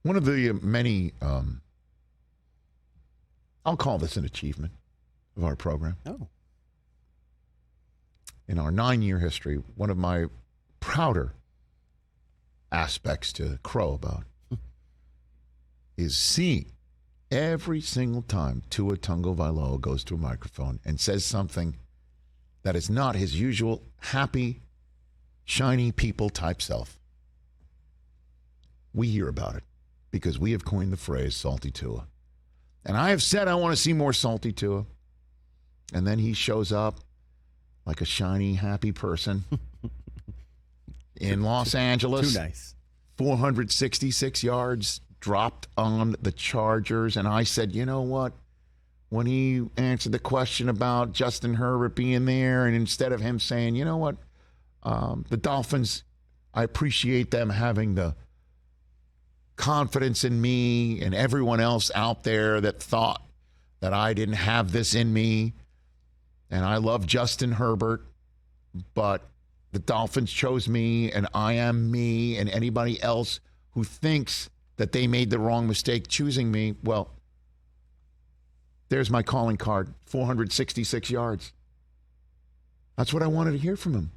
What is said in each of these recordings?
One of the many, I'll call this an achievement of our program. Oh. In our 9-year history, one of my prouder aspects to crow about is seeing every single time Tua Tagovailoa goes to a microphone and says something that is not his usual happy, shiny people type self. We hear about it because we have coined the phrase salty Tua. And I have said I want to see more salty Tua. And then he shows up like a shiny, happy person in Los Angeles. Too nice. 466 yards dropped on the Chargers. And I said, you know what? When he answered the question about Justin Herbert being there, and instead of him saying, you know what, the Dolphins, I appreciate them having the confidence in me and everyone else out there that thought that I didn't have this in me. And I love Justin Herbert, but the Dolphins chose me, and I am me, and anybody else who thinks that they made the wrong mistake choosing me, well, there's my calling card, 466 yards. That's what I wanted to hear from him.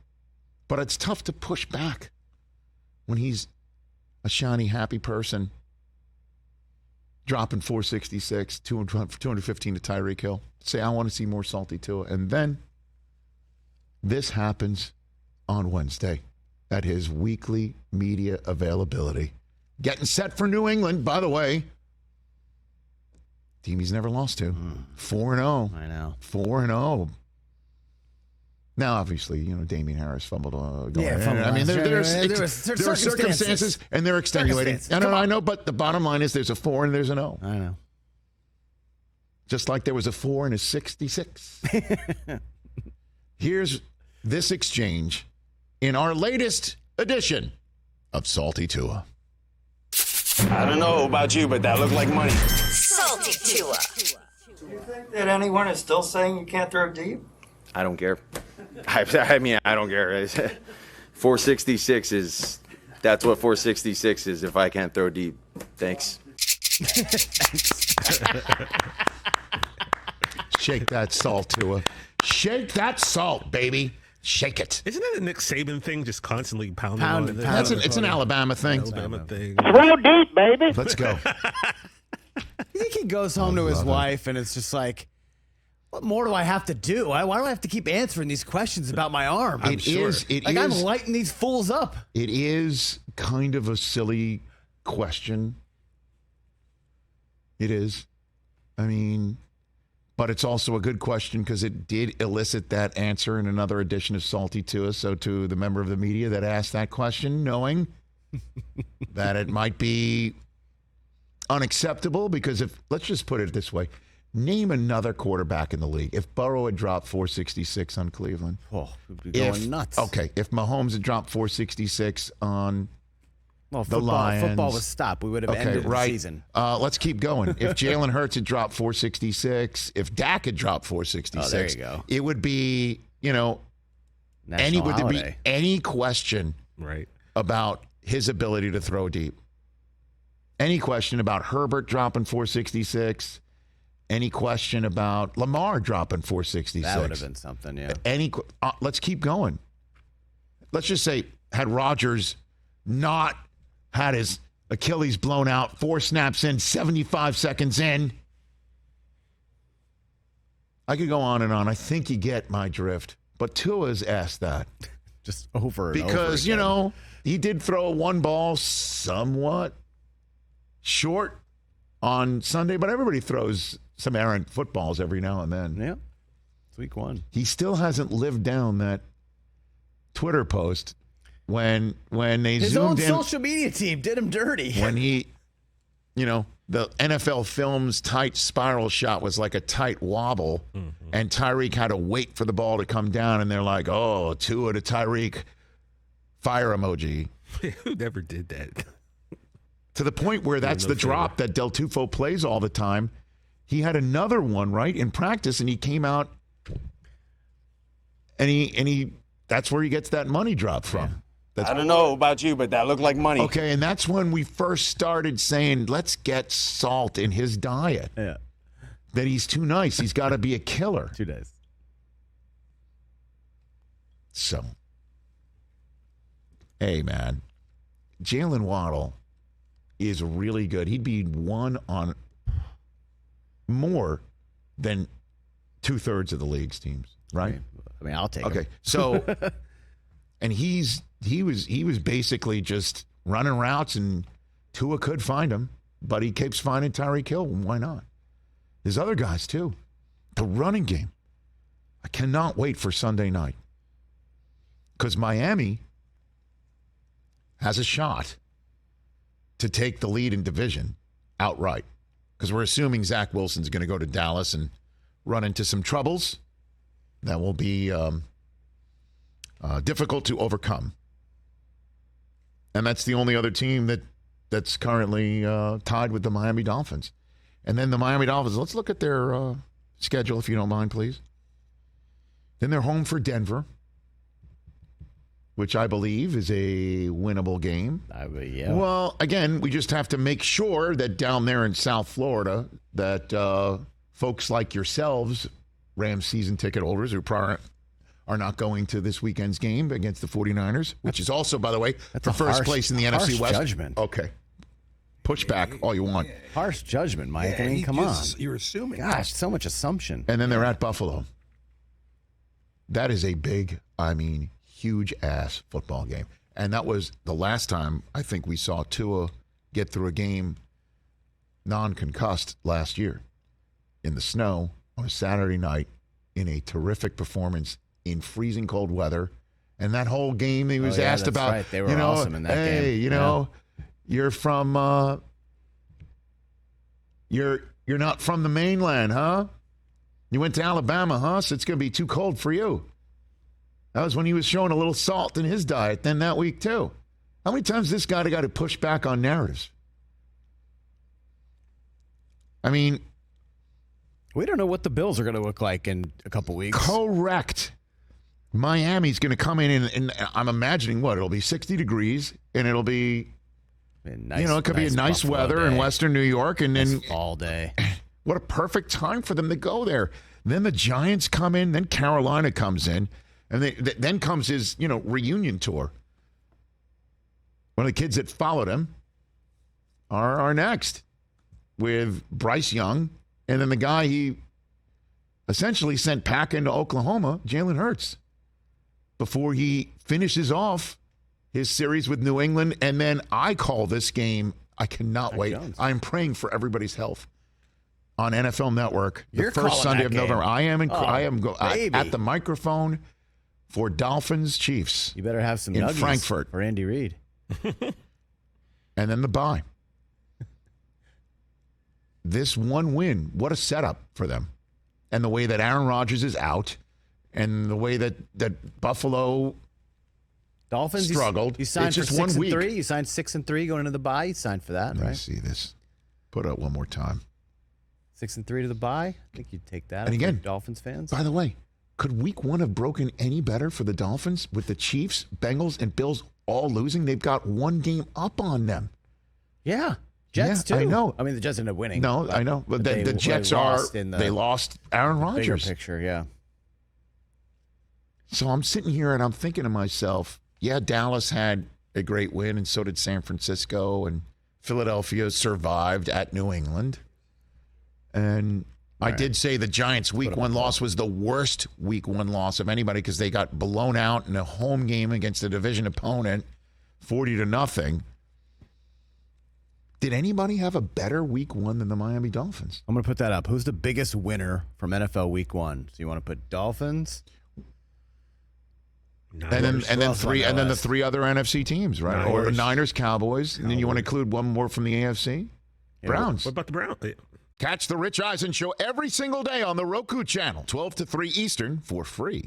But it's tough to push back when he's a shiny, happy person dropping 466, 215 to Tyreek Hill. Say, I want to see more salty Tua. And then this happens on Wednesday at his weekly media availability. Getting set for New England, by the way. Team he's never lost to. 4-0. I know. 4-0. Now, obviously, Damian Harris fumbled. Fumbled. I mean, there are circumstances. circumstances, and they're extenuating. I know, but the bottom line is there's a 4 and there's an 0. I know. Just like there was a 4 and a 66. Here's this exchange in our latest edition of Salty Tua. I don't know about you, but that looked like money. Salty Tua. Do you think that anyone is still saying you can't throw deep? I don't care. I mean, I don't care. 466 is, that's what 466 is if I can't throw deep. Thanks. Shake that salt, Tua. Shake that salt, baby. Shake it. Isn't it a Nick Saban thing, just constantly pounding? It's an Alabama thing. Alabama thing. Throw deep, baby. Let's go. You think he goes home to his wife and it's just like, what more do I have to do? Why do I have to keep answering these questions about my arm? I'm lighting these fools up. It is kind of a silly question. It is. I mean, but it's also a good question because it did elicit that answer in another edition of Salty Tua. So to the member of the media that asked that question, knowing that it might be unacceptable, because let's just put it this way. Name another quarterback in the league. If Burrow had dropped 466 on Cleveland. We'd be going nuts. Okay, if Mahomes had dropped 466 on the Lions. Football was stopped. We would have ended the season. Let's keep going. If Jalen Hurts had dropped 466, if Dak had dropped 466, there you go. It would be, any question about his ability to throw deep. Any question about Herbert dropping 466. Any question about Lamar dropping 466? That would have been something, yeah. Let's keep going. Let's just say, had Rodgers not had his Achilles blown out, 4 snaps in, 75 seconds in. I could go on and on. I think you get my drift. But Tua's asked that. Just over and over because, again. He did throw one ball somewhat short on Sunday, but everybody throws some errant footballs every now and then. Yeah. It's week 1. He still hasn't lived down that Twitter post when they his zoomed in. His own social media team did him dirty. When he, the NFL Films tight spiral shot was like a tight wobble, and Tyreek had to wait for the ball to come down, and they're like, oh, Tua to Tyreek, fire emoji. Who never did that? To the point where that's the drop that Del Tufo plays all the time. He had another one, right, in practice, and he came out, and he that's where he gets that money drop from. I don't know about you, but that looked like money. Okay, and that's when we first started saying, let's get salt in his diet. Yeah. That he's too nice. He's got to be a killer. 2 days. So, hey, man, Jalen Waddle is really good. He'd be one on more than 2/3 of the league's teams, right? I mean, I'll take Okay, him. so, and he was basically just running routes, and Tua could find him, but he keeps finding Tyreek Hill. Why not? There's other guys too. The running game. I cannot wait for Sunday night because Miami has a shot to take the lead in division outright because we're assuming Zach Wilson's going to go to Dallas and run into some troubles that will be difficult to overcome. And that's the only other team that's currently tied with the Miami Dolphins. And then the Miami Dolphins, let's look at their schedule, if you don't mind, please. Then they're home for Denver, which I believe is a winnable game. Yeah. Well, again, we just have to make sure that down there in South Florida that folks like yourselves, Rams season ticket holders who are not going to this weekend's game against the 49ers, which is also, by the way, for first place in the NFC West. Judgment. Okay. Push back all you want. Harsh judgment, Mike. I mean, come on. You're assuming. Gosh, so much assumption. And then they're at Buffalo. That is a big, huge ass football game. And that was the last time I think we saw Tua get through a game non-concussed last year in the snow on a Saturday night in a terrific performance in freezing cold weather. And that whole game he was asked that's about, right. They were awesome in that game. Hey, you're from you're not from the mainland, huh? You went to Alabama, huh? So it's going to be too cold for you. That was when he was showing a little salt in his diet then that week, too. How many times this guy got to push back on narratives? I mean, we don't know what the Bills are going to look like in a couple weeks. Correct. Miami's going to come in and I'm imagining it'll be 60 degrees and it'll be, Nice, it could be a nice Buffalo weather day. in Western New York. And then all day. What a perfect time for them to go there. Then the Giants come in, then Carolina comes in, and then comes his, reunion tour. One of the kids that followed him are next with Bryce Young, and then the guy he essentially sent packing to Oklahoma, Jalen Hurts, before he finishes off his series with New England. And then I call this game, I cannot wait. Jones. I'm praying for everybody's health. On NFL Network, You're the first calling Sunday that of game. November. I am baby. at the microphone for Dolphins Chiefs. You better have some in nuggies Frankfurt. for Andy Reid. And then the bye. This one win, what a setup for them. And the way that Aaron Rodgers is out, and the way that Buffalo Dolphins struggled. You signed It's for just 6 1 and week. 3. You signed 6 and 3 going into the bye. You signed for that, Let me right? see this. Put up one more time. 6 and 3 to the bye. I think you'd take that. And if you're again, Dolphins fans. By the way, could week 1 have broken any better for the Dolphins with the Chiefs, Bengals, and Bills all losing? They've got one game up on them. Yeah. Jets, Yeah, too. I know. I mean, the Jets ended up winning. No, I know. But the Jets lost in the they lost Aaron bigger Rodgers. picture, yeah. So I'm sitting here and I'm thinking to myself, yeah, Dallas had a great win, and so did San Francisco, and Philadelphia survived at New England. And I did say the Giants' week 1 loss was the worst week 1 loss of anybody because they got blown out in a home game against a division opponent, 40-0. Did anybody have a better week 1 than the Miami Dolphins? I'm going to put that up. Who's the biggest winner from NFL week 1? So you want to put Dolphins? And then the list? 3 other NFC teams, right? Or Niners. Niners, Cowboys, and then you want to include one more from the AFC? Browns. What about the Browns? Catch the Rich Eisen Show every single day on the Roku channel, 12 to 3 Eastern, for free.